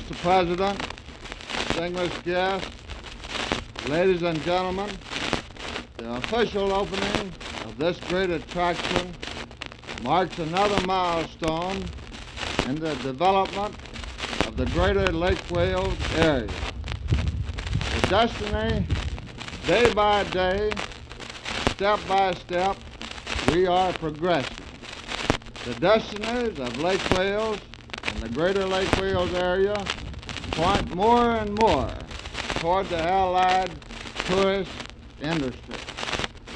Mr. President, distinguished guests, ladies and gentlemen, the official opening of this great attraction marks another milestone in the development of the greater Lake Wales area. The destiny, day by day, step by step, we are progressing. The destinies of Lake Wales and the greater Lake Wales area point more and more toward the allied tourist industry.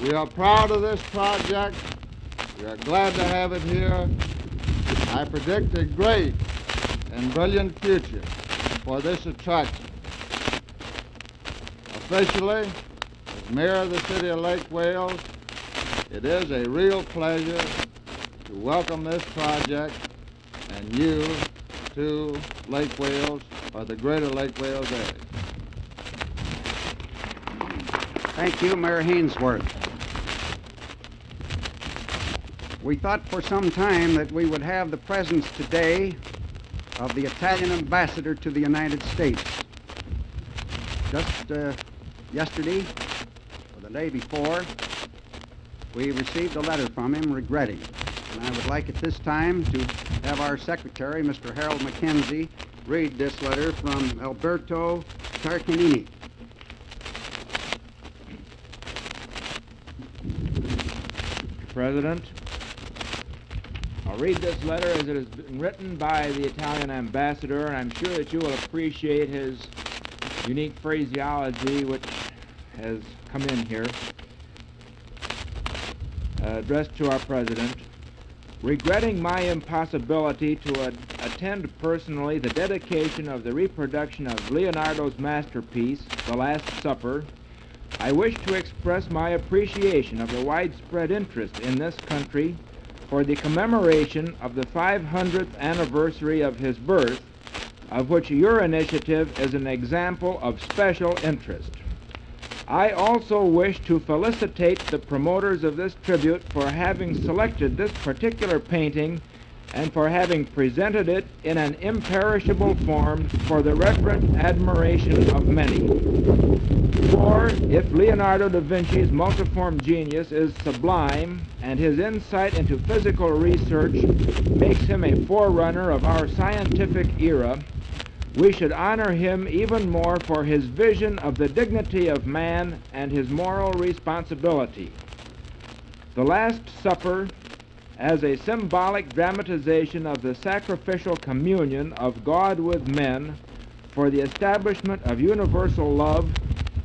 We are proud of this project. We are glad to have it here. I predict a great and brilliant future for this attraction. Officially, as Mayor of the City of Lake Wales, it is a real pleasure to welcome this project and you to Lake Wales, or the greater Lake Wales area. Thank you, Mayor Hainsworth. We thought for some time that we would have the presence today of the Italian ambassador to the United States. Just yesterday, or the day before, we received a letter from him regretting. And I would like at this time to have our secretary, Mr. Harold McKenzie, read this letter from Alberto Tarquinini. President, I'll read this letter as it has been written by the Italian ambassador, and I'm sure that you will appreciate his unique phraseology which has come in here. Addressed to our President. Regretting my impossibility to attend personally the dedication of the reproduction of Leonardo's masterpiece, The Last Supper, I wish to express my appreciation of the widespread interest in this country for the commemoration of the 500th anniversary of his birth, of which your initiative is an example of special interest. I also wish to felicitate the promoters of this tribute for having selected this particular painting and for having presented it in an imperishable form for the reverent admiration of many. For if Leonardo da Vinci's multiform genius is sublime and his insight into physical research makes him a forerunner of our scientific era, we should honor him even more for his vision of the dignity of man and his moral responsibility. The Last Supper, as a symbolic dramatization of the sacrificial communion of God with men for the establishment of universal love,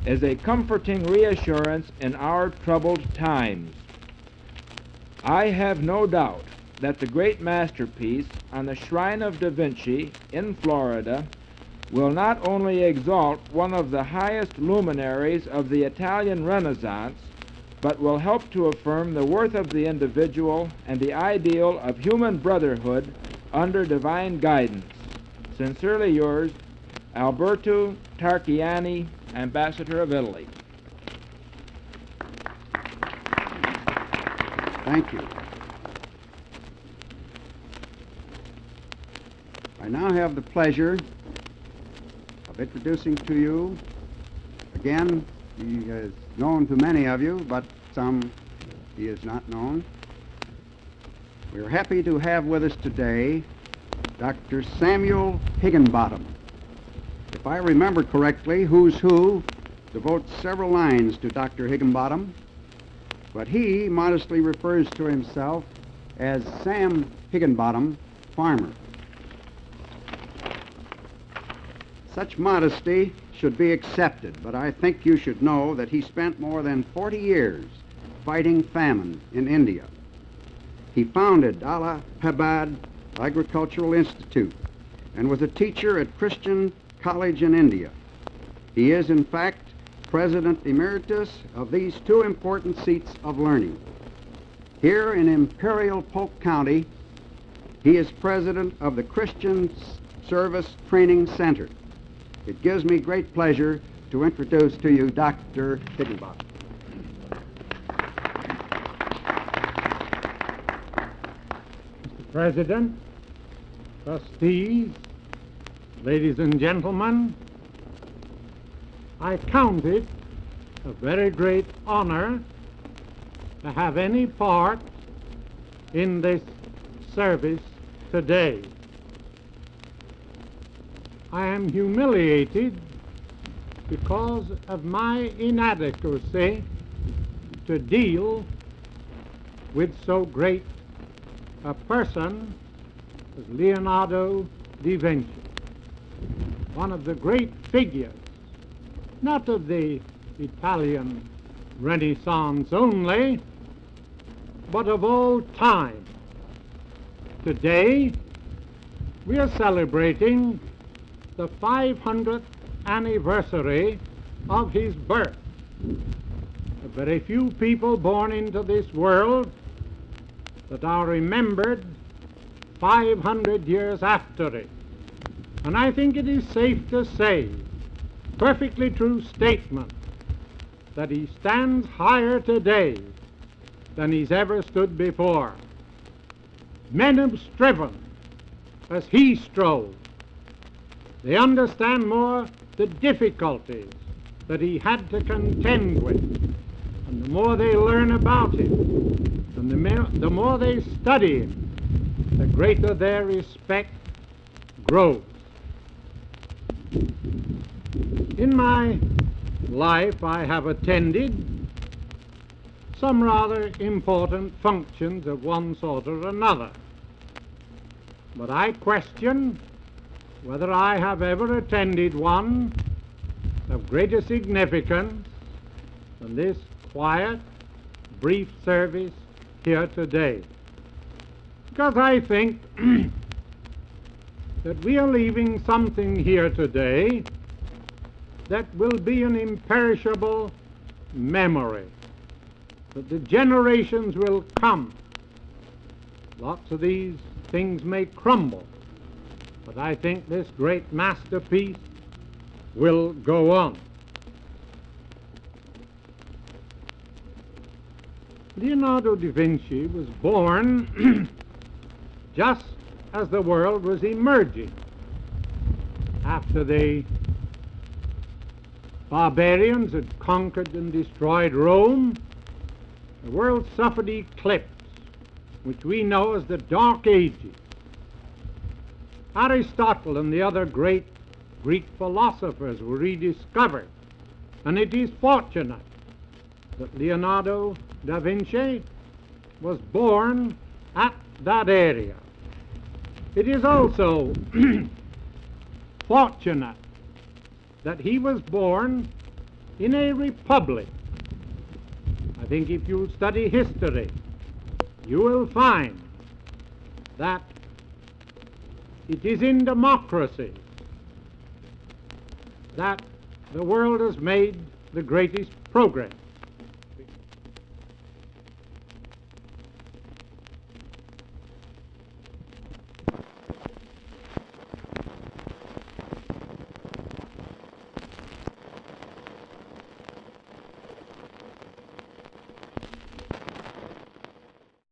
is a comforting reassurance in our troubled times. I have no doubt that the great masterpiece on the Shrine of Da Vinci in Florida will not only exalt one of the highest luminaries of the Italian Renaissance, but will help to affirm the worth of the individual and the ideal of human brotherhood under divine guidance. Sincerely yours, Alberto Tarquiani, Ambassador of Italy. Thank you. I now have the pleasure of introducing to you, again, he is known to many of you, but some he is not known. We are happy to have with us today Dr. Samuel Higginbottom. If I remember correctly, Who's Who devotes several lines to Dr. Higginbottom, but he modestly refers to himself as Sam Higginbottom, farmer. Such modesty should be accepted, but I think you should know that he spent more than 40 years fighting famine in India. He founded Allahabad Agricultural Institute and was a teacher at Christian College in India. He is, in fact, President Emeritus of these two important seats of learning. Here in Imperial Polk County, he is president of the Christian Service Training Center. It gives me great pleasure to introduce to you Dr. Higginbottom. Mr. President, trustees, Ladies and gentlemen, I count it a very great honor to have any part in this service today. I am humiliated because of my inadequacy to deal with so great a person as Leonardo da Vinci, one of the great figures, not of the Italian Renaissance only, but of all time. Today, we are celebrating the 500th anniversary of his birth. Very few people born into this world that are remembered 500 years after it. And I think it is safe to say, perfectly true statement, that he stands higher today than he's ever stood before. Men have striven as he strove. They understand more the difficulties that he had to contend with. And the more they learn about him, and the more they study him, the greater their respect grows. In my life, I have attended some rather important functions of one sort or another. But I question whether I have ever attended one of greater significance than this quiet, brief service here today. Because I think that we are leaving something here today that will be an imperishable memory, that the generations will come. Lots of these things may crumble, but I think this great masterpiece will go on. Leonardo da Vinci was born just as the world was emerging. After the barbarians had conquered and destroyed Rome, the world suffered eclipse, which we know as the Dark Ages. Aristotle and the other great Greek philosophers were rediscovered, and it is fortunate that Leonardo da Vinci was born at that area. It is also fortunate that he was born in a republic. I think if you study history, you will find that it is in democracy that the world has made the greatest progress.